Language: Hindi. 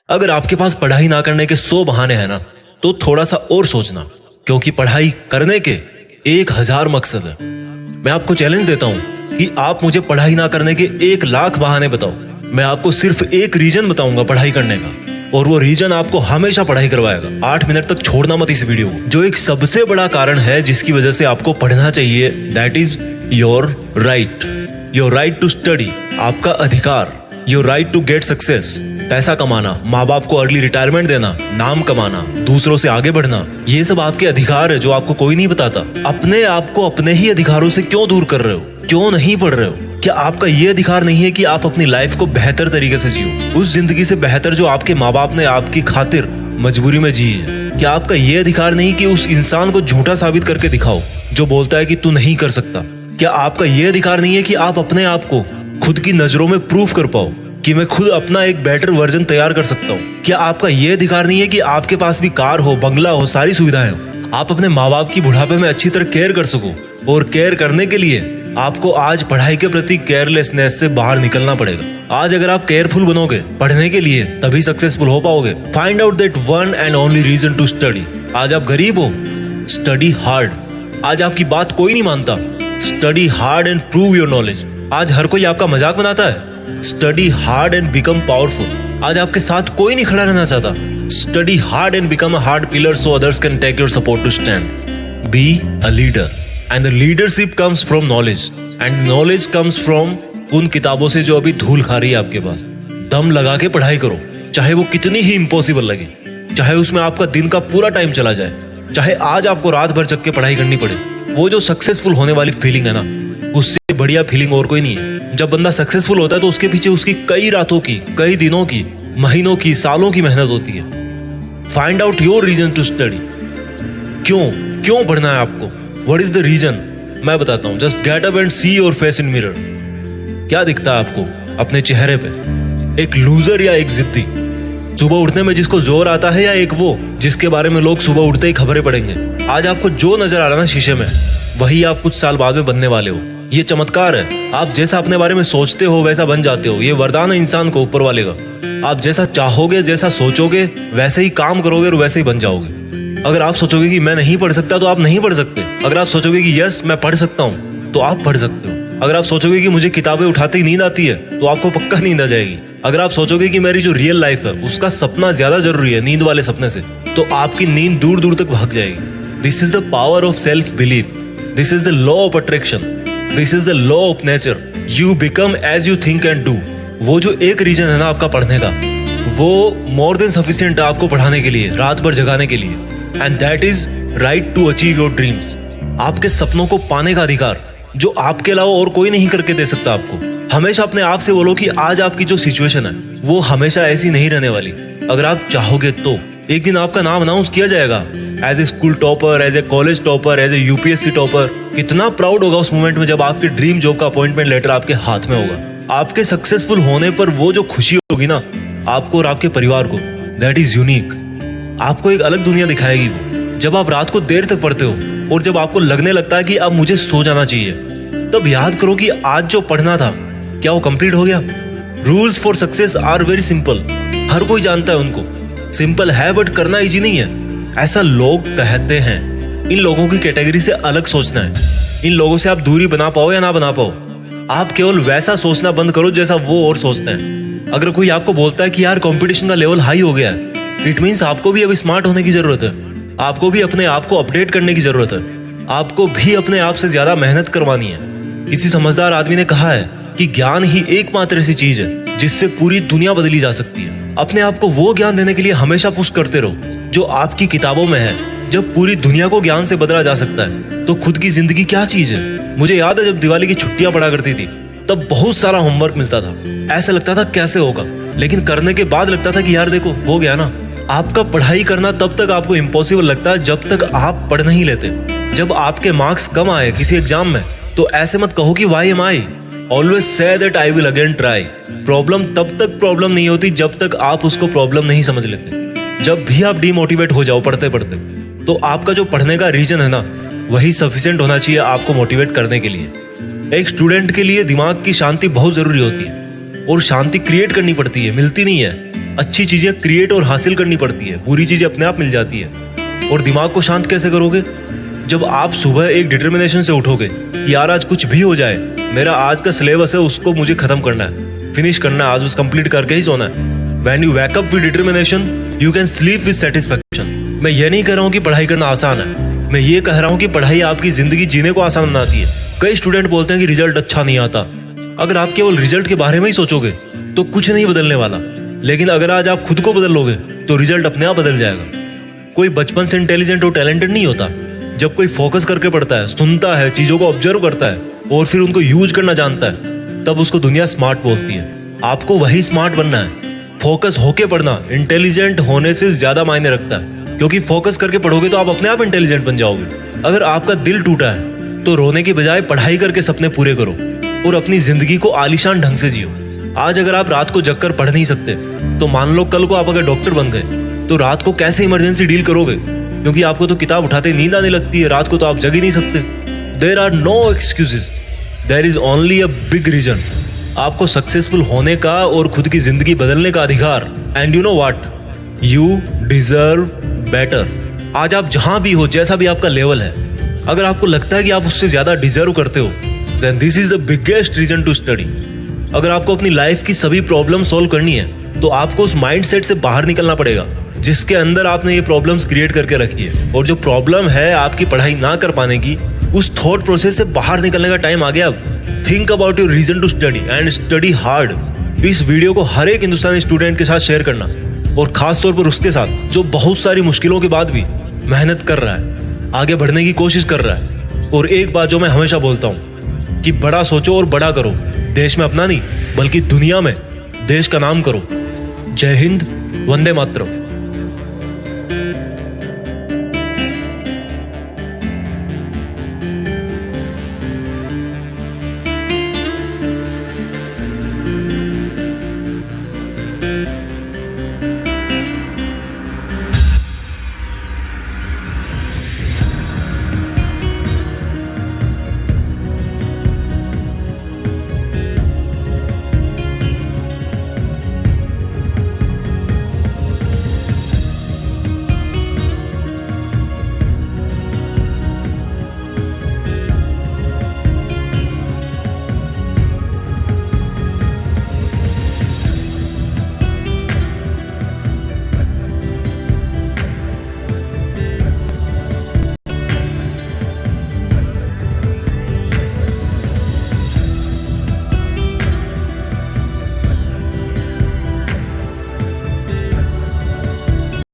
अगर आपके पास पढ़ाई ना करने के 100 बहाने हैं ना, तो थोड़ा सा और सोचना, क्योंकि पढ़ाई करने के 1000 मकसद है। मैं आपको चैलेंज देता हूं कि आप मुझे पढ़ाई ना करने के 1,00,000 बहाने बताओ, मैं आपको सिर्फ एक रीजन बताऊंगा पढ़ाई करने का, और वो रीजन आपको हमेशा पढ़ाई करवाएगा। 8 मिनट तक छोड़ना मत इस वीडियो को। जो एक सबसे बड़ा कारण है जिसकी वजह से आपको पढ़ना चाहिए, that is your right to study, आपका अधिकार, your right to get success. पैसा कमाना, माँ बाप को अर्ली रिटायरमेंट देना, नाम कमाना, दूसरों से आगे बढ़ना, ये सब आपके अधिकार है जो आपको कोई नहीं बताता। अपने आप को अपने ही अधिकारों से क्यों दूर कर रहे हो? क्यों नहीं पढ़ रहे हो? क्या आपका ये अधिकार नहीं है कि आप अपनी लाइफ को बेहतर तरीके से जियो, उस जिंदगी से बेहतर जो आपके माँ बाप ने आपकी खातिर मजबूरी में जी है? क्या आपका ये अधिकार नहीं कि उस इंसान को झूठा साबित करके दिखाओ जो बोलता है कि तू नहीं कर सकता? क्या आपका ये अधिकार नहीं है कि आप अपने आप को खुद की नजरों में प्रूफ कर पाओ कि मैं खुद अपना एक बेटर वर्जन तैयार कर सकता हूँ? क्या आपका ये अधिकार नहीं है कि आपके पास भी कार हो, बंगला हो, सारी सुविधाएं हो, आप अपने माँ बाप की बुढ़ापे में अच्छी तरह केयर कर सको? और केयर करने के लिए आपको आज पढ़ाई के प्रति केयरलेसनेस से बाहर निकलना पड़ेगा। आज अगर आप केयरफुल बनोगे पढ़ने के लिए, तभी सक्सेसफुल हो पाओगे। Find out that one and only reason to study. आज आप गरीब हो, स्टडी हार्ड। आज आपकी बात कोई नहीं मानता, study hard and prove your knowledge. आज हर कोई आपका मजाक बनाता है, study hard and become powerful. आज आपके साथ कोई नहीं खड़ा रहना चाहता, study hard and become a hard pillar so others can take your support to stand. Be a leader and the leadership comes from knowledge and knowledge comes from उन किताबों से जो अभी धूल खा रही है आपके पास। दम लगा के पढ़ाई करो, चाहे वो कितनी ही इम्पॉसिबल लगे, चाहे उसमें आपका दिन का पूरा टाइम चला जाए, चाहे आज आपको रात भर जग के पढ़ाई करनी पड़े। वो जो सक्सेसफुल होने वाली फीलिंग है ना, उससे बढ़िया फीलिंग और कोई नहीं है। जब बंदा सक्सेसफुल होता है तो उसके पीछे उसकी कई रातों की, कई दिनों की, महीनों की, सालों की मेहनत होती है। Find out your reason to study. क्यों पढ़ना है आपको? What is the reason? मैं बताता हूं। Just get up and see your face in mirror. क्या दिखता है आपको अपने चेहरे पे? एक लूजर या एक जिद्दी? सुबह उठने में जिसको जोर आता है, या एक वो जिसके बारे में लोग सुबह उठते ही खबरें पढ़ेंगे? आज आपको जो नजर आ रहा है ना शीशे में, वही आप कुछ साल बाद में बनने वाले हो। ये चमत्कार है। आप जैसा अपने बारे में सोचते हो वैसा बन जाते हो। ये वरदान है इंसान को ऊपर वाले का। आप जैसा चाहोगे, जैसा सोचोगे, वैसे ही काम करोगे और वैसे ही बन जाओगे। अगर आप सोचोगे कि मैं नहीं पढ़ सकता, तो आप नहीं पढ़ सकते। अगर आप सोचोगे कि यस मैं पढ़ सकता हूँ, तो आप पढ़ सकते हो। अगर आप सोचोगे कि मुझे किताबें उठाते ही नींद आती है, तो आपको पक्का नींद आ जाएगी। अगर आप सोचोगे कि मेरी जो रियल लाइफ है उसका सपना ज्यादा जरूरी है नींद वाले सपने से, तो आपकी नींद दूर दूर तक भाग जाएगी। This is the power of self belief. This is the law of attraction. This is the law of nature. You become as you think and do. वो जो एक रीजन है ना आपका पढ़ने का, वो मोर देन सफिशिएंट है आपको पढ़ाने के लिए, रात भर जगाने के लिए। And that is right to achieve your dreams. आपके सपनों को पाने का अधिकार जो आपके अलावा और कोई नहीं करके दे सकता आपको। हमेशा अपने आप से बोलो कि आज आपकी जो सिचुएशन है वो हमेशा ऐसी नहीं रहने वाली। अगर आप चाहोगे तो एक दिन आपका नाम अनाउंस किया जाएगा as a school topper, as a college topper, as a UPSC topper. कितना प्राउड होगा उस मोमेंट में जब आपके ड्रीम जॉब का अपॉइंटमेंट लेटर आपके हाथ में होगा। आपके सक्सेसफुल होने पर वो जो खुशी होगी ना आपको और आपके परिवार को, दैट इज यूनिक। आपको एक अलग दुनिया दिखाएगी वो। जब आप रात को देर तक पढ़ते हो और जब आपको लगने लगता है कि अब मुझे सो जाना चाहिए, तब याद करो कि आज जो पढ़ना था क्या वो कंप्लीट हो गया? Rules for success are very simple. हर कोई जानता है उनको। सिंपल है बट करना इजी नहीं है, ऐसा लोग कहते हैं। इन लोगों की कैटेगरी से अलग सोचना है। इन लोगों से आप दूरी बना पाओ या ना बना पाओ, आप केवल वैसा सोचना बंद करो जैसा वो और सोचते हैं। अगर कोई आपको बोलता है कि यार कंपटीशन का लेवल हाई हो गया है, इट मीन्स आपको भी अब स्मार्ट होने की जरूरत है। आपको भी अपने आप को अपडेट करने की जरूरत है। आपको भी अपने आप से ज्यादा मेहनत करवानी है। किसी समझदार आदमी ने कहा है कि ज्ञान ही एकमात्र ऐसी चीज है जिससे पूरी दुनिया बदली जा सकती है। अपने आप को वो ज्ञान देने के लिए हमेशा पुश करते रहो जो आपकी किताबों में है। जब पूरी दुनिया को ज्ञान से बदला जा सकता है तो खुद की जिंदगी क्या चीज है? मुझे याद है जब दिवाली की छुट्टियां पड़ा करती थी, तब बहुत सारा होमवर्क मिलता था। ऐसा लगता था कैसे होगा, लेकिन करने के बाद लगता था कि यार देखो हो गया ना। आपका पढ़ाई करना तब तक आपको इम्पॉसिबल लगता है जब तक आप पढ़ नहीं लेते। जब आपके मार्क्स कम आए किसी एग्जाम में, तो ऐसे मत कहो कि why am I. Always say that I will again try. Problem तब तक प्रॉब्लम नहीं होती जब तक आप उसको प्रॉब्लम नहीं समझ लेते। जब भी आप डिमोटिवेट हो जाओ पढ़ते पढ़ते, तो आपका जो पढ़ने का रीजन है ना, वही सफिशिएंट होना चाहिए आपको मोटिवेट करने के लिए। एक स्टूडेंट के लिए दिमाग की शांति बहुत जरूरी होती है, और शांति क्रिएट करनी पड़ती है, मिलती नहीं है। अच्छी चीजें क्रिएट और हासिल करनी पड़ती है, बुरी चीजें अपने आप मिल जाती है। और दिमाग को शांत कैसे करोगे? जब आप सुबह एक डिटर्मिनेशन से उठोगे कि यार आज कुछ भी हो जाए, मेरा आज का सिलेबस है उसको मुझे खत्म करना है, फिनिश करना है, आज बस कंप्लीट करके ही सोना है। When you wake up with determination, you can sleep with satisfaction. मैं ये नहीं कह रहा हूँ कि पढ़ाई करना आसान है, मैं ये कह रहा हूँ कि पढ़ाई आपकी जिंदगी जीने को आसान बनाती है। कई स्टूडेंट बोलते हैं कि रिजल्ट अच्छा नहीं आता। अगर आप केवल रिजल्ट के बारे में ही सोचोगे तो कुछ नहीं बदलने वाला, लेकिन अगर आज आप खुद को बदल लोगे तो रिजल्ट अपने आप बदल जाएगा। कोई बचपन से इंटेलिजेंट और टैलेंटेड नहीं होता। जब कोई फोकस करके पढ़ता है, सुनता है, चीजों को ऑब्जर्व करता है और फिर उनको यूज करना जानता है, तब उसको दुनिया स्मार्ट बोलती है। आपको वही स्मार्ट बनना है। फोकस होके पढ़ना इंटेलिजेंट होने से ज्यादा मायने रखता है, क्योंकि फोकस करके पढ़ोगे तो आप अपने आप इंटेलिजेंट बन जाओगे। अगर आपका दिल टूटा है तो रोने की बजाय पढ़ाई करके सपने पूरे करो और अपनी जिंदगी को आलीशान ढंग से जियो। आज अगर आप रात को जगकर पढ़ नहीं सकते तो मान लो कल को आप अगर डॉक्टर बन गए तो रात को कैसे इमरजेंसी डील करोगे? क्योंकि आपको तो किताब उठाते नींद आने लगती है, रात को तो आप जग ही नहीं सकते। There are no excuses, there is only a big reason. आपको सक्सेसफुल होने का और खुद की जिंदगी बदलने का अधिकार। And you know what, you deserve better. आज आप जहां भी हो, जैसा भी आपका लेवल है, अगर आपको लगता है कि आप उससे ज्यादा डिजर्व करते हो, then this is the biggest reason to study. अगर आपको अपनी लाइफ की सभी प्रॉब्लम सॉल्व करनी है तो आपको उस माइंडसेट से बाहर निकलना पड़ेगा जिसके अंदर आपने ये प्रॉब्लम्स क्रिएट करके रखी है। और जो प्रॉब्लम है आपकी पढ़ाई ना कर पाने की, उस थॉट प्रोसेस से बाहर निकलने का टाइम आ गया अब। Think about your reason to study and study hard. इस वीडियो को हर एक हिंदुस्तानी स्टूडेंट के साथ शेयर करना, और खास तौर पर उसके साथ जो बहुत सारी मुश्किलों के बाद भी मेहनत कर रहा है, आगे बढ़ने की कोशिश कर रहा है। और एक बात जो मैं हमेशा बोलता हूँ कि बड़ा सोचो और बड़ा करो। देश में अपना नहीं बल्कि दुनिया में देश का नाम करो। जय हिंद, वंदे मातरम।